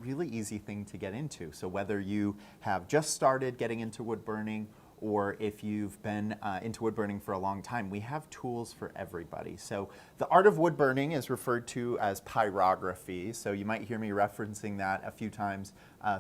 really easy thing to get into. So whether you have just started getting into wood burning or if you've been into wood burning for a long time, we have tools for everybody. So the art of wood burning is referred to as pyrography. So you might hear me referencing that a few times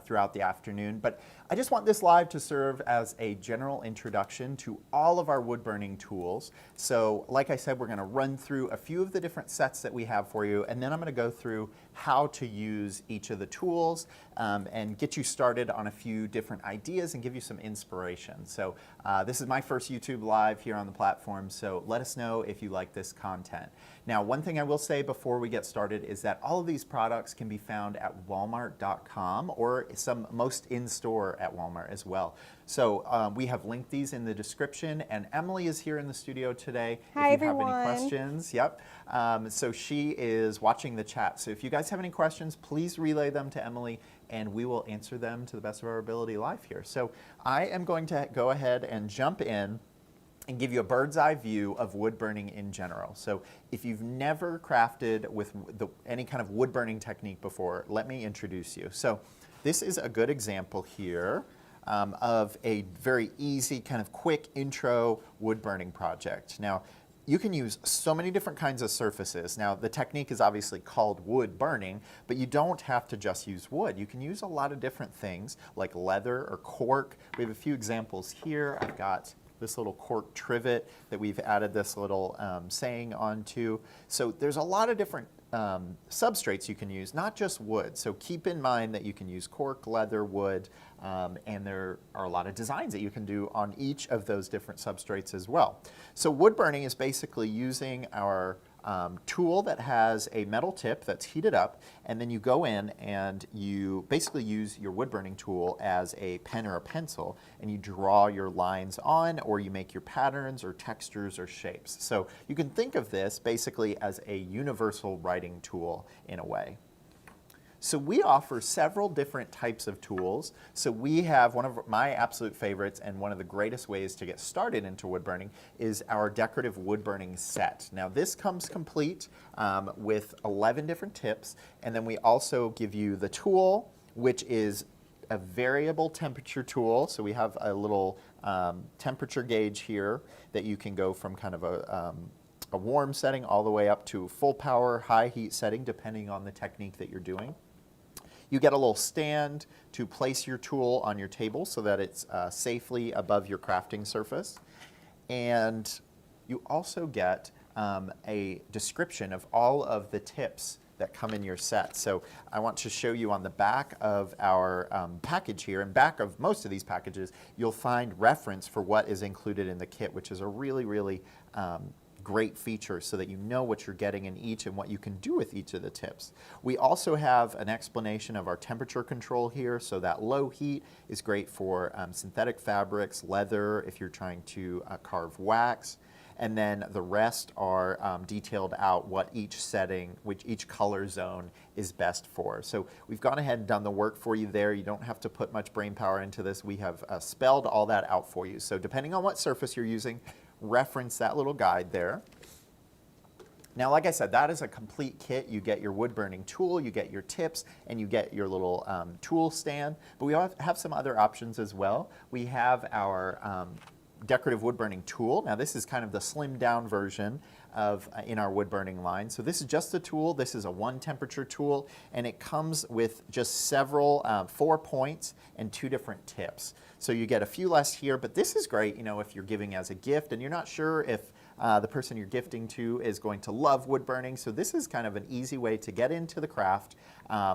throughout the afternoon. But I just want this live to serve as a general introduction to all of our wood burning tools. So like I said, we're going to run through a few of the different sets that we have for you, and then I'm going to go through how to use each of the tools and get you started on a few different ideas and give you some inspiration. So this is my first YouTube live here on the platform, so let us know if you like this content. Now, one thing I will say before we get started is that all of these products can be found at walmart.com or most in-store at Walmart as well. So we have linked these in the description, and Emily is here in the studio today. Hi, if you everyone. have any questions. Yep. So she is watching the chat. So if you guys have any questions, please relay them to Emily, and we will answer them to the best of our ability live here. So I am going to go ahead and jump in and give you a bird's eye view of wood burning in general. So if you've never crafted with any kind of wood burning technique before, let me introduce you. So this is a good example here of a very easy, kind of quick intro wood burning project. Now, you can use so many different kinds of surfaces. Now, the technique is obviously called wood burning, but you don't have to just use wood. You can use a lot of different things like leather or cork. We have a few examples here. I've got this little cork trivet that we've added this little saying onto. So there's a lot of different substrates you can use, not just wood. So keep in mind that you can use cork, leather, wood, and there are a lot of designs that you can do on each of those different substrates as well. So wood burning is basically using our tool that has a metal tip that's heated up, and then you go in and you basically use your wood burning tool as a pen or a pencil, and you draw your lines on, or you make your patterns or textures or shapes. So you can think of this basically as a universal writing tool in a way. So we offer several different types of tools. So we have one of my absolute favorites, and one of the greatest ways to get started into wood burning is our decorative wood burning set. Now this comes complete with 11 different tips, and then we also give you the tool, which is a variable temperature tool. So we have a little temperature gauge here that you can go from kind of a warm setting all the way up to full power, high heat setting, depending on the technique that you're doing. You get a little stand to place your tool on your table so that it's safely above your crafting surface. And you also get a description of all of the tips that come in your set. So I want to show you on the back of our package here, and back of most of these packages, you'll find reference for what is included in the kit, which is a really, really great feature so that you know what you're getting in each and what you can do with each of the tips. We also have an explanation of our temperature control here, so that low heat is great for synthetic fabrics, leather, if you're trying to carve wax, and then the rest are detailed out what each setting, which each color zone is best for. So we've gone ahead and done the work for you there. You don't have to put much brain power into this. We have spelled all that out for you. So depending on what surface you're using, reference that little guide there. Now, like I said, that is a complete kit. You get your wood burning tool, you get your tips, and you get your little tool stand. But we have some other options as well. We have our decorative wood burning tool. Now, this is kind of the slimmed down version of in our wood burning line. So this is just a tool. This is a 1 temperature tool, and it comes with just several 4 points and 2 different tips. So you get a few less here, but this is great, you know, if you're giving as a gift and you're not sure if the person you're gifting to is going to love wood burning. So this is kind of an easy way to get into the craft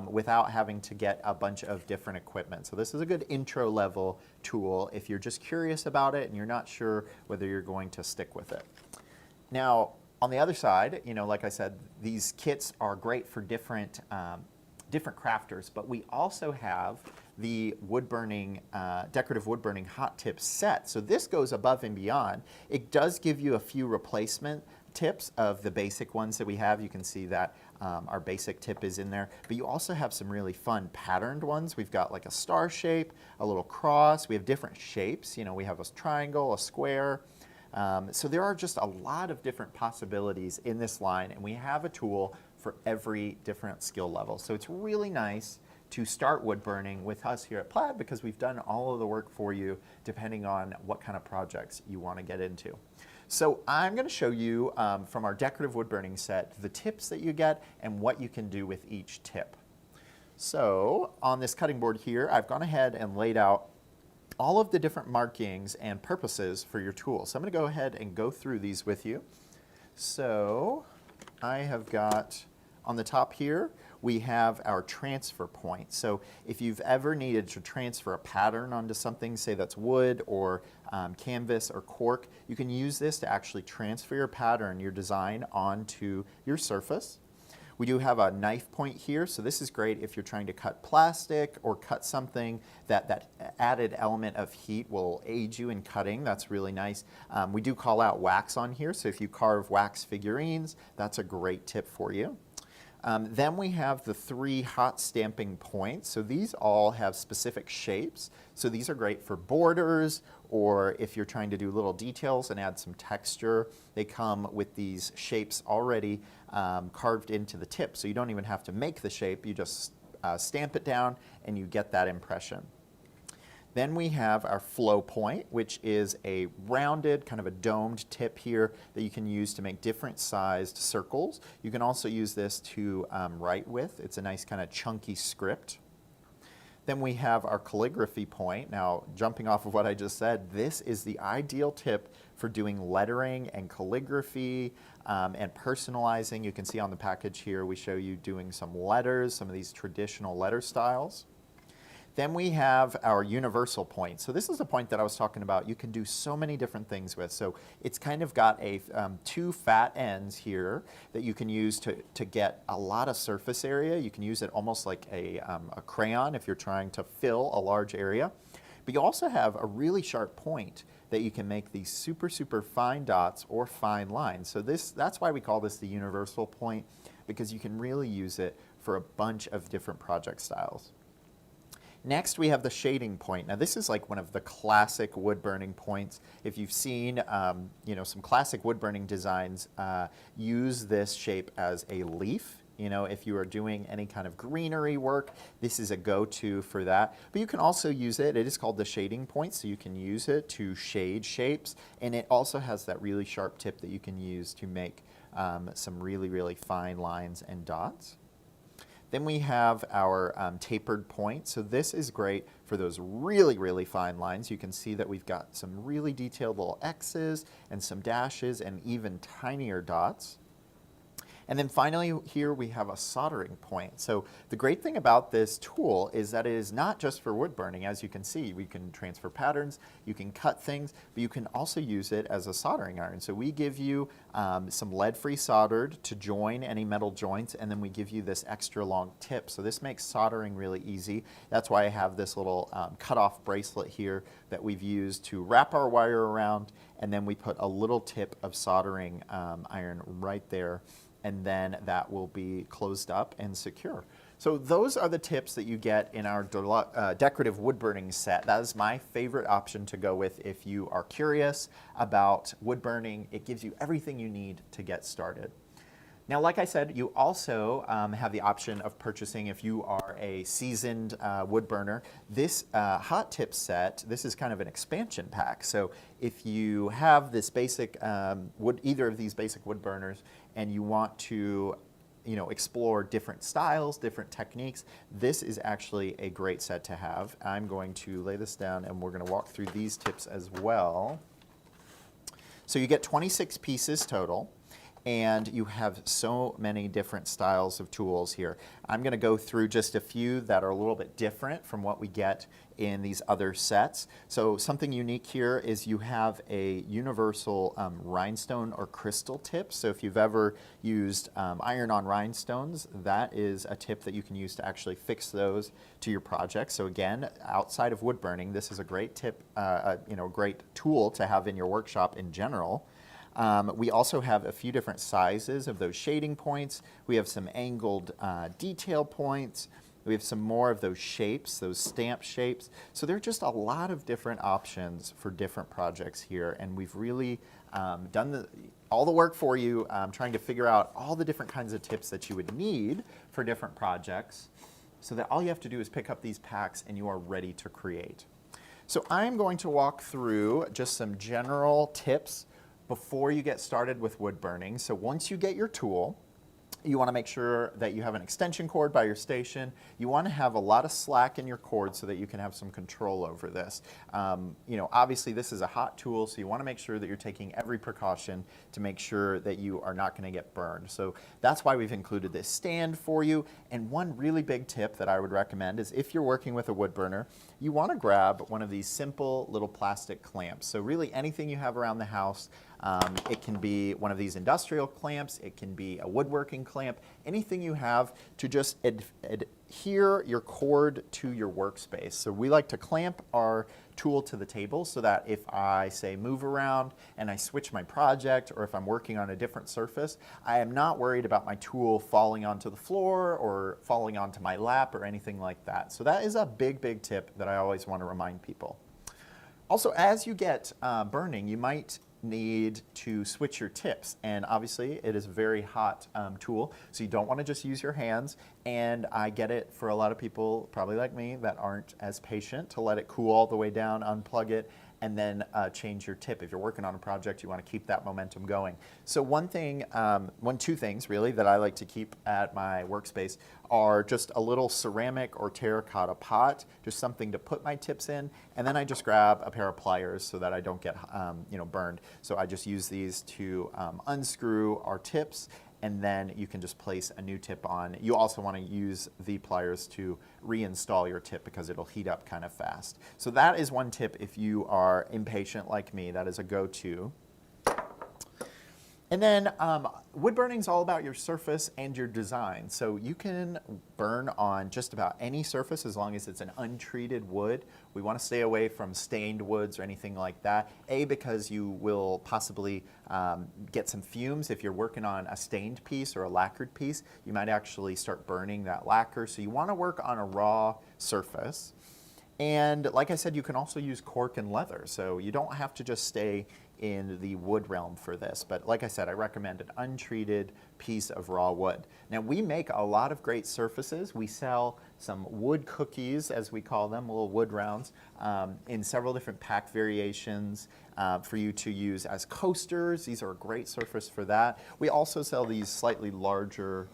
without having to get a bunch of different equipment. So this is a good intro level tool if you're just curious about it and you're not sure whether you're going to stick with it. Now, on the other side, you know, like I said, these kits are great for different crafters, but we also have the wood burning, decorative wood burning hot tip set. So this goes above and beyond. It does give you a few replacement tips of the basic ones that we have. You can see that our basic tip is in there, but you also have some really fun patterned ones. We've got like a star shape, a little cross. We have different shapes. You know, we have a triangle, a square. So there are just a lot of different possibilities in this line, and we have a tool for every different skill level. So it's really nice to start wood burning with us here at Plaid, because we've done all of the work for you depending on what kind of projects you want to get into. So I'm going to show you from our decorative wood burning set the tips that you get and what you can do with each tip. So on this cutting board here, I've gone ahead and laid out all of the different markings and purposes for your tool. So I'm going to go ahead and go through these with you. So I have got on the top here, we have our transfer point. So if you've ever needed to transfer a pattern onto something, say that's wood or canvas or cork, you can use this to actually transfer your pattern, your design, onto your surface. We do have a knife point here, so this is great if you're trying to cut plastic or cut something that added element of heat will aid you in cutting. That's really nice. We do call out wax on here, so if you carve wax figurines, that's a great tip for you. Then we have the 3 hot stamping points. So these all have specific shapes. So these are great for borders, or if you're trying to do little details and add some texture. They come with these shapes already carved into the tip. So you don't even have to make the shape. You just stamp it down and you get that impression. Then we have our flow point, which is a rounded, kind of a domed tip here that you can use to make different sized circles. You can also use this to write with. It's a nice kind of chunky script. Then we have our calligraphy point. Now, jumping off of what I just said, this is the ideal tip for doing lettering and calligraphy and personalizing. You can see on the package here, we show you doing some letters, some of these traditional letter styles. Then we have our universal point. So this is a point that I was talking about. You can do so many different things with. So it's kind of got a 2 fat ends here that you can use to get a lot of surface area. You can use it almost like a crayon if you're trying to fill a large area. But you also have a really sharp point that you can make these super, super fine dots or fine lines. So that's why we call this the universal point, because you can really use it for a bunch of different project styles. Next, we have the shading point. Now, this is like one of the classic wood burning points. If you've seen, some classic wood burning designs, use this shape as a leaf. If you are doing any kind of greenery work, this is a go-to for that. But you can also use it. It is called the shading point, so you can use it to shade shapes. And it also has that really sharp tip that you can use to make some really, really fine lines and dots. Then we have our tapered point. So this is great for those really, really fine lines. You can see that we've got some really detailed little X's and some dashes and even tinier dots. And then finally here we have a soldering point. So the great thing about this tool is that it is not just for wood burning. As you can see, we can transfer patterns, you can cut things, but you can also use it as a soldering iron. So we give you some lead-free soldered to join any metal joints, and then we give you this extra long tip. So this makes soldering really easy. That's why I have this little cut-off bracelet here that we've used to wrap our wire around, and then we put a little tip of soldering iron right there, and then that will be closed up and secure. So those are the tips that you get in our decorative wood burning set. That is my favorite option to go with if you are curious about wood burning. It gives you everything you need to get started. Now, like I said, you also have the option of purchasing, if you are a seasoned wood burner, this hot tip set. This is kind of an expansion pack. So if you have this basic either of these basic wood burners, and you want to explore different styles, different techniques, this is actually a great set to have. I'm going to lay this down and we're going to walk through these tips as well. So you get 26 pieces total, and you have so many different styles of tools here. I'm going to go through just a few that are a little bit different from what we get in these other sets. So something unique here is you have a universal rhinestone or crystal tip. So if you've ever used iron-on rhinestones, that is a tip that you can use to actually fix those to your project. So again, outside of wood burning, this is a great tip, great tool to have in your workshop in general. We also have a few different sizes of those shading points. We have some angled detail points. We have some more of those shapes, those stamp shapes. So there are just a lot of different options for different projects here, and we've really done all the work for you, trying to figure out all the different kinds of tips that you would need for different projects. so that all you have to do is pick up these packs and you are ready to create. So I'm going to walk through just some general tips before you get started with wood burning. So once you get your tool, you want to make sure that you have an extension cord by your station. You want to have a lot of slack in your cord so that you can have some control over this. Obviously this is a hot tool, so you want to make sure that you're taking every precaution to make sure that you are not going to get burned. So that's why we've included this stand for you. And one really big tip that I would recommend is if you're working with a wood burner, you want to grab one of these simple little plastic clamps. So really anything you have around the house. It can be one of these industrial clamps, it can be a woodworking clamp, anything you have to just adhere your cord to your workspace. So we like to clamp our tool to the table so that if I say move around and I switch my project, or if I'm working on a different surface, I am not worried about my tool falling onto the floor or falling onto my lap or anything like that. So that is a big, big tip that I always want to remind people. Also, as you get burning, you might need to switch your tips, and obviously it is a very hot tool, so you don't want to just use your hands. And I get it for a lot of people, probably like me, that aren't as patient to let it cool all the way down, unplug it, and then change your tip. If you're working on a project, you want to keep that momentum going. So two things really that I like to keep at my workspace are just a little ceramic or terracotta pot, just something to put my tips in, and then I just grab a pair of pliers so that I don't get burned. So I just use these to unscrew our tips, and then you can just place a new tip on. You also want to use the pliers to reinstall your tip because it'll heat up kind of fast. So that is one tip if you are impatient like me. That is a go-to. And then wood burning is all about your surface and your design. So you can burn on just about any surface as long as it's an untreated wood. We want to stay away from stained woods or anything like that. Because you will possibly get some fumes. If you're working on a stained piece or a lacquered piece, you might actually start burning that lacquer. So you want to work on a raw surface. And like I said, you can also use cork and leather. So you don't have to just stay in the wood realm for this. But like I said, I recommend an untreated piece of raw wood. Now we make a lot of great surfaces. We sell some wood cookies, as we call them, little wood rounds, in several different pack variations for you to use as coasters. These are a great surface for that. We also sell these slightly larger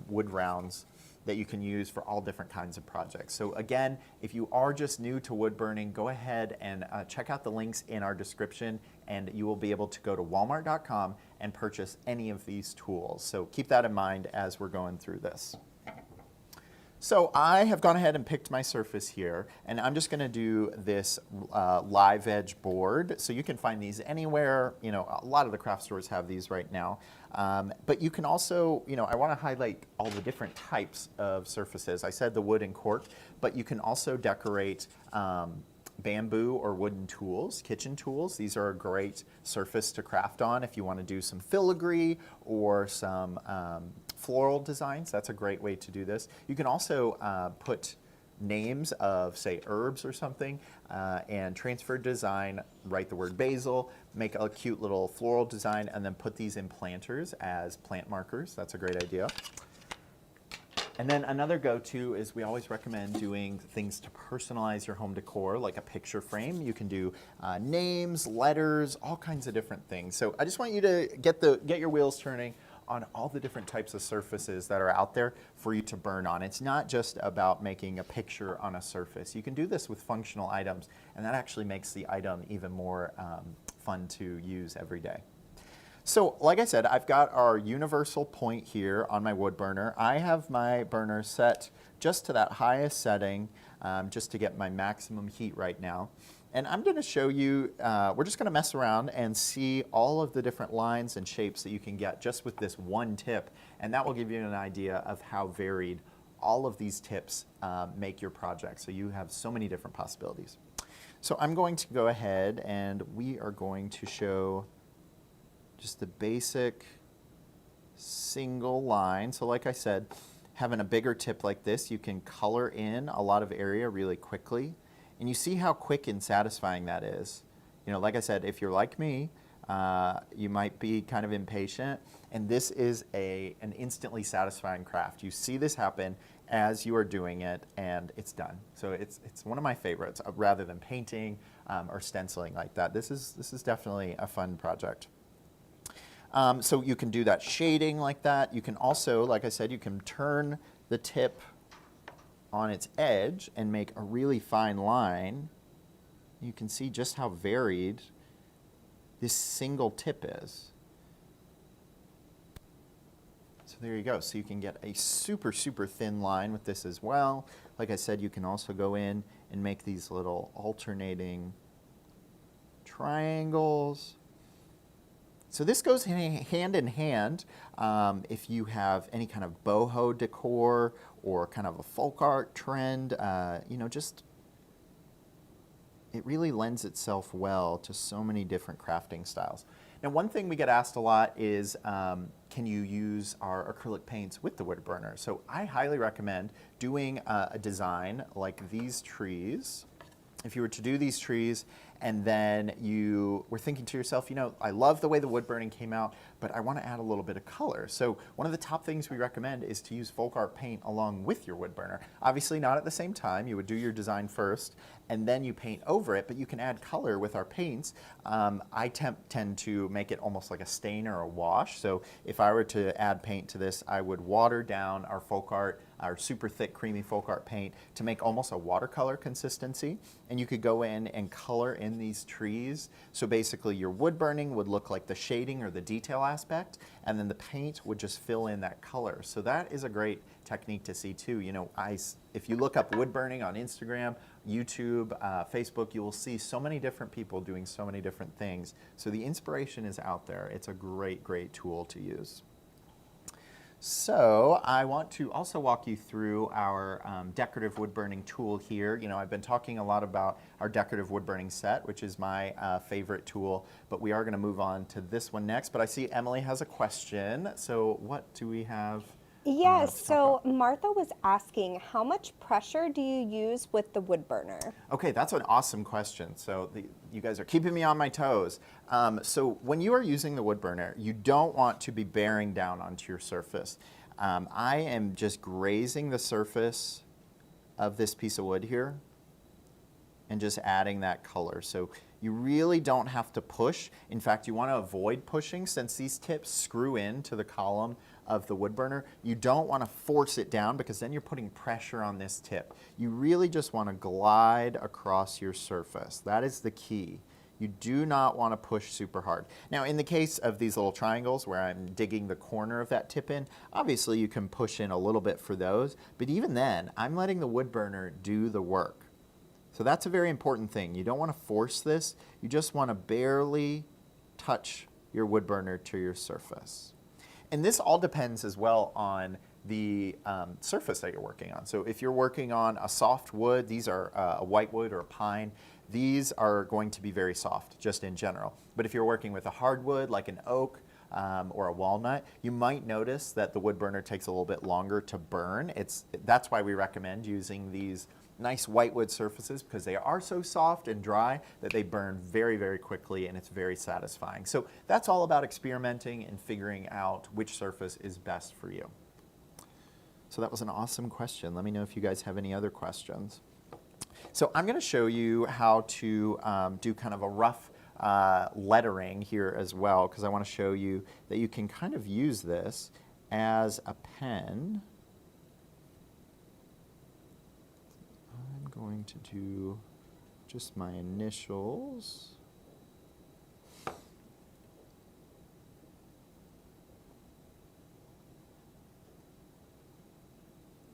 wood rounds that you can use for all different kinds of projects. So again, if you are just new to wood burning, go ahead and check out the links in our description, and you will be able to go to walmart.com and purchase any of these tools. So keep that in mind as we're going through this. So I have gone ahead and picked my surface here, and I'm just going to do this live edge board. So you can find these anywhere. A lot of the craft stores have these right now. But you can also, I want to highlight all the different types of surfaces. I said the wood and cork, but you can also decorate bamboo or wooden tools, kitchen tools. These are a great surface to craft on if you want to do some filigree or some floral designs. That's a great way to do this. You can also put names of, say, herbs or something, and transfer design, write the word basil, make a cute little floral design, and then put these in planters as plant markers. That's a great idea. And then another go-to is we always recommend doing things to personalize your home decor, like a picture frame. You can do names, letters, all kinds of different things. So I just want you to get your wheels turning on all the different types of surfaces that are out there for you to burn on. It's not just about making a picture on a surface. You can do this with functional items, and that actually makes the item even more fun to use every day. So like I said, I've got our universal point here on my wood burner. I have my burner set just to that highest setting, just to get my maximum heat right now. And I'm going to show you, we're just going to mess around and see all of the different lines and shapes that you can get just with this one tip. And that will give you an idea of how varied all of these tips make your project. So you have so many different possibilities. So I'm going to go ahead and we are going to show just the basic single line. So like I said, having a bigger tip like this, you can color in a lot of area really quickly. And you see how quick and satisfying that is. Like I said, if you're like me, you might be kind of impatient, and this is an instantly satisfying craft. You see this happen, as you are doing it, and it's done. So it's one of my favorites, rather than painting or stenciling like that. This is definitely a fun project. So you can do that shading like that. You can also, like I said, you can turn the tip on its edge and make a really fine line. You can see just how varied this single tip is. So there you go. So you can get a super, super thin line with this as well. Like I said, you can also go in and make these little alternating triangles. So this goes hand in hand if you have any kind of boho decor or kind of a folk art trend, you know, just it really lends itself well to so many different crafting styles. Now, one thing we get asked a lot is, can you use our acrylic paints with the wood burner? So I highly recommend doing a design like these trees. If you were to do these trees and then you were thinking to yourself, you know, I love the way the wood burning came out, but I want to add a little bit of color. So one of the top things we recommend is to use folk art paint along with your wood burner. Obviously not at the same time. You would do your design first and then you paint over it, but you can add color with our paints. I tend to make it almost like a stain or a wash. So if I were to add paint to this, I would water down our folk art, our super thick creamy folk art paint to make almost a watercolor consistency. And you could go in and color in these trees. So basically your wood burning would look like the shading or the detail aspect, and then the paint would just fill in that color. So that is a great technique to see too. You know, if you look up wood burning on Instagram, YouTube, Facebook, you will see so many different people doing so many different things. So the inspiration is out there. It's a great, great tool to use. So I want to also walk you through our decorative wood burning tool here. You know, I've been talking a lot about our decorative wood burning set, which is my favorite tool, but we are going to move on to this one next. But I see Emily has a question. So what do we have? Yes, so Martha was asking, how much pressure do you use with the wood burner? Okay, that's an awesome question. So you guys are keeping me on my toes. So when you are using the wood burner, you don't want to be bearing down onto your surface. I am just grazing the surface of this piece of wood here and just adding that color. So you really don't have to push. In fact, you want to avoid pushing since these tips screw into the column of the wood burner. You don't want to force it down because then you're putting pressure on this tip. You really just want to glide across your surface. That is the key. You do not want to push super hard. Now, in the case of these little triangles where I'm digging the corner of that tip in, obviously you can push in a little bit for those, but even then, I'm letting the wood burner do the work. So that's a very important thing. You don't want to force this. You just want to barely touch your wood burner to your surface. And this all depends as well on the surface that you're working on. So if you're working on a soft wood, these are a whitewood or a pine, these are going to be very soft just in general. But if you're working with a hardwood like an oak or a walnut, you might notice that the wood burner takes a little bit longer to burn. That's why we recommend using these nice whitewood surfaces because they are so soft and dry that they burn very, very quickly and it's very satisfying. So that's all about experimenting and figuring out which surface is best for you. So that was an awesome question. Let me know if you guys have any other questions. So I'm going to show you how to do kind of a rough lettering here as well because I want to show you that you can kind of use this as a pen. Going to do just my initials.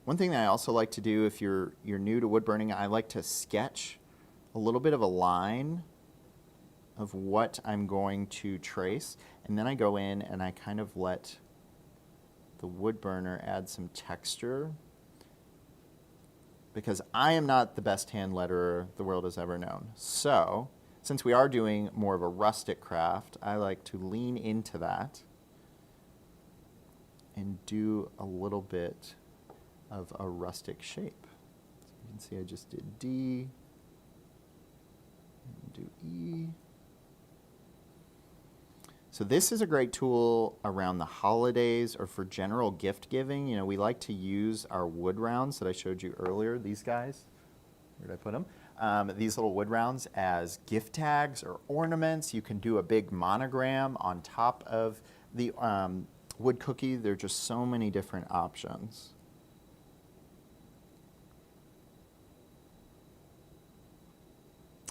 One thing that I also like to do if you're new to wood burning, I like to sketch a little bit of a line of what I'm going to trace, and then I go in and I kind of let the wood burner add some texture. Because I am not the best hand letterer the world has ever known. So, since we are doing more of a rustic craft, I like to lean into that and do a little bit of a rustic shape. So you can see I just did D, and do E. So this is a great tool around the holidays or for general gift giving. You know, we like to use our wood rounds that I showed you earlier, these guys. Where did I put them? These little wood rounds as gift tags or ornaments. You can do a big monogram on top of the wood cookie. There are just so many different options.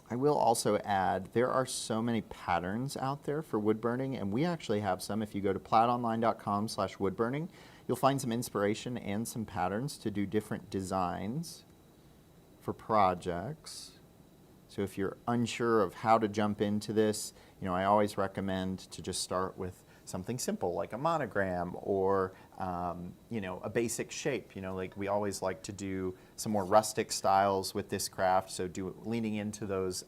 I will also add, there are so many patterns out there for wood burning, and we actually have some. If you go to plaidonline.com/woodburning, you'll find some inspiration and some patterns to do different designs for projects. So if you're unsure of how to jump into this, you know, I always recommend to just start with something simple like a monogram or you know, a basic shape. You know, like we always like to do some more rustic styles with this craft, so leaning into those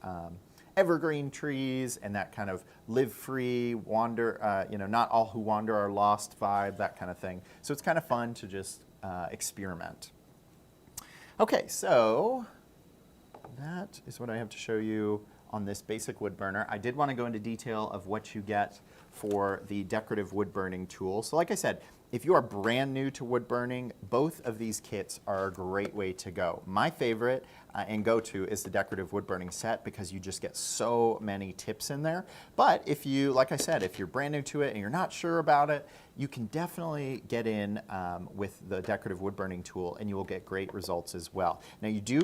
evergreen trees and that kind of live free, wander, you know, not all who wander are lost vibe, that kind of thing. So it's kind of fun to just experiment. Okay, so that is what I have to show you on this basic wood burner. I did want to go into detail of what you get for the decorative wood burning tool. So like I said, if you are brand new to wood burning, both of these kits are a great way to go. My favorite and go-to is the decorative wood burning set because you just get so many tips in there. But if you, like I said, if you're brand new to it and you're not sure about it, you can definitely get in with the decorative wood burning tool and you will get great results as well. Now you do,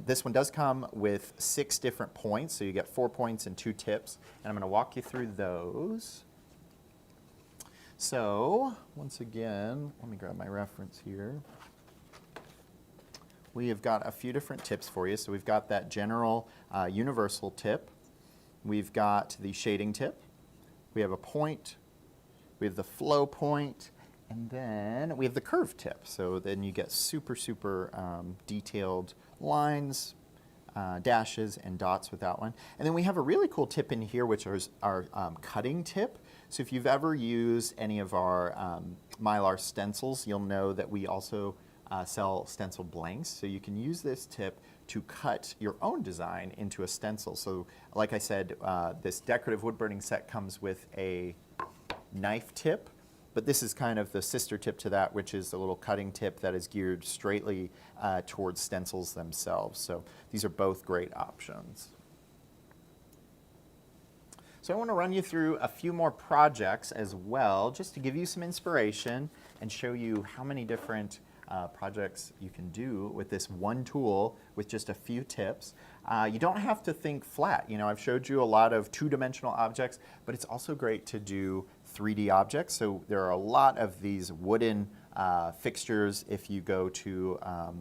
this one does come with 6 different points, so you get 4 points and 2 tips, and I'm going to walk you through those. So, once again, let me grab my reference here. We have got a few different tips for you. So we've got that general universal tip. We've got the shading tip. We have a point. We have the flow point. And then we have the curve tip. So then you get super, super detailed lines, dashes, and dots with that one. And then we have a really cool tip in here, which is our cutting tip. So if you've ever used any of our Mylar stencils, you'll know that we also sell stencil blanks. So you can use this tip to cut your own design into a stencil. So like I said, this decorative wood burning set comes with a knife tip, but this is kind of the sister tip to that, which is the little cutting tip that is geared straightly towards stencils themselves. So these are both great options. So I want to run you through a few more projects as well, just to give you some inspiration and show you how many different projects you can do with this one tool with just a few tips. You don't have to think flat. You know, I've showed you a lot of 2-dimensional objects, but it's also great to do 3D objects. So there are a lot of these wooden fixtures. If you go to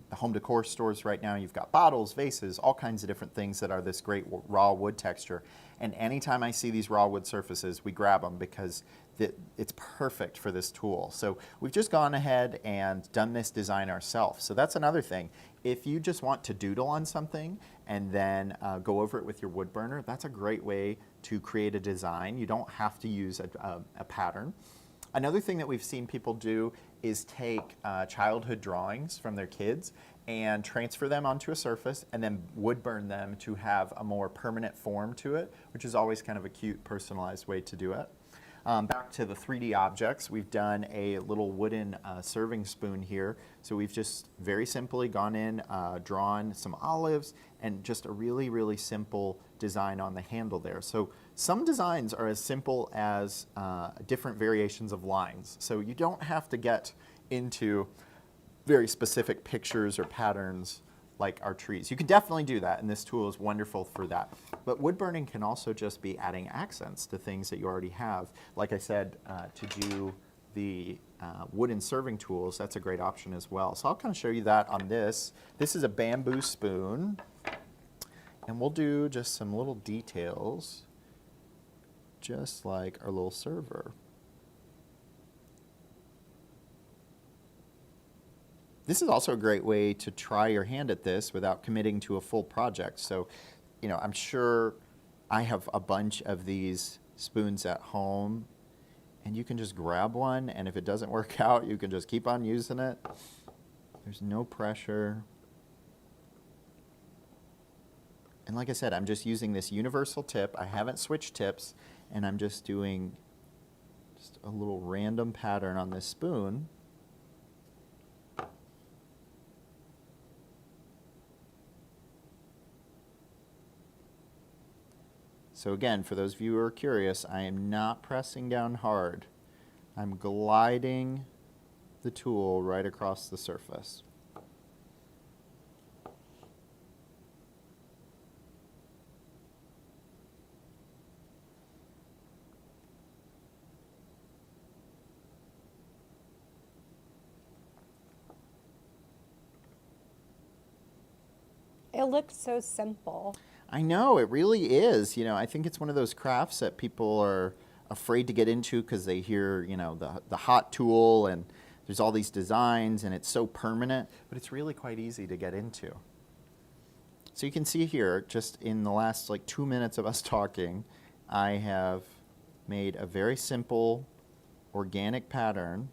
the home decor stores right now, you've got bottles, vases, all kinds of different things that are this great raw wood texture. And anytime I see these raw wood surfaces, we grab them because it's perfect for this tool. So we've just gone ahead and done this design ourselves. So that's another thing. If you just want to doodle on something and then go over it with your wood burner, that's a great way to create a design. You don't have to use a pattern. Another thing that we've seen people do is take childhood drawings from their kids and transfer them onto a surface and then wood burn them to have a more permanent form to it, which is always kind of a cute, personalized way to do it. Back to the 3D objects, we've done a little wooden serving spoon here. So we've just very simply gone in, drawn some olives, and just a really, really simple design on the handle there. So some designs are as simple as different variations of lines. So you don't have to get into very specific pictures or patterns like our trees. You can definitely do that, and this tool is wonderful for that. But wood burning can also just be adding accents to things that you already have. Like I said, to do the wooden serving tools, that's a great option as well. So I'll kind of show you that on this. This is a bamboo spoon, and we'll do just some little details, just like our little server. This is also a great way to try your hand at this without committing to a full project. So, you know, I'm sure I have a bunch of these spoons at home, and you can just grab one, and if it doesn't work out, you can just keep on using it. There's no pressure. And like I said, I'm just using this universal tip. I haven't switched tips, and I'm just doing Just a little random pattern on this spoon. So again, for those of you who are curious, I am not pressing down hard. I'm gliding the tool right across the surface. It looks so simple. I know, it really is. You know, I think it's one of those crafts that people are afraid to get into because they hear, you know, the hot tool and there's all these designs and it's so permanent, but it's really quite easy to get into. So you can see here, just in the last like 2 minutes of us talking, I have made a very simple organic pattern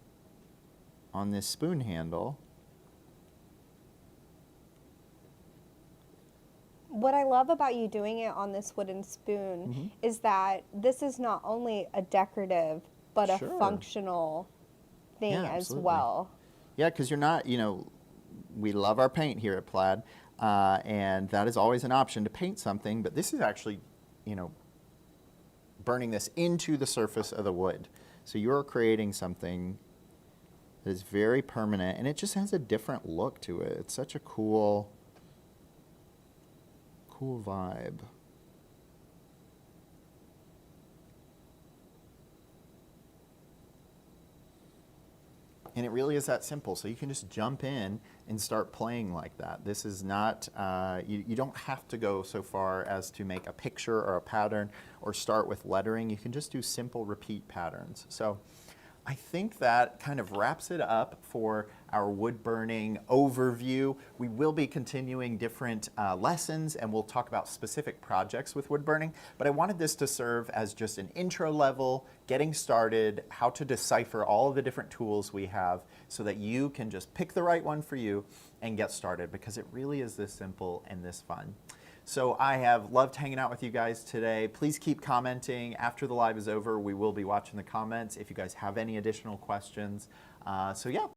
on this spoon handle. What I love about you doing it on this wooden spoon is that this is not only a decorative, but a Sure. functional thing Yeah, as absolutely. well. Yeah, because you're not, you know, we love our paint here at Plaid, and that is always an option to paint something, but this is actually, you know, burning this into the surface of the wood. So you're creating something that is very permanent, and it just has a different look to it. It's such a cool vibe. And it really is that simple. So you can just jump in and start playing like that. This is not, you don't have to go so far as to make a picture or a pattern or start with lettering. You can just do simple repeat patterns. So I think that kind of wraps it up for our wood burning overview. We will be continuing different lessons and we'll talk about specific projects with wood burning, but I wanted this to serve as just an intro level, getting started, how to decipher all of the different tools we have so that you can just pick the right one for you and get started, because it really is this simple and this fun. So I have loved hanging out with you guys today. Please keep commenting. After the live is over, we will be watching the comments if you guys have any additional questions. So yeah.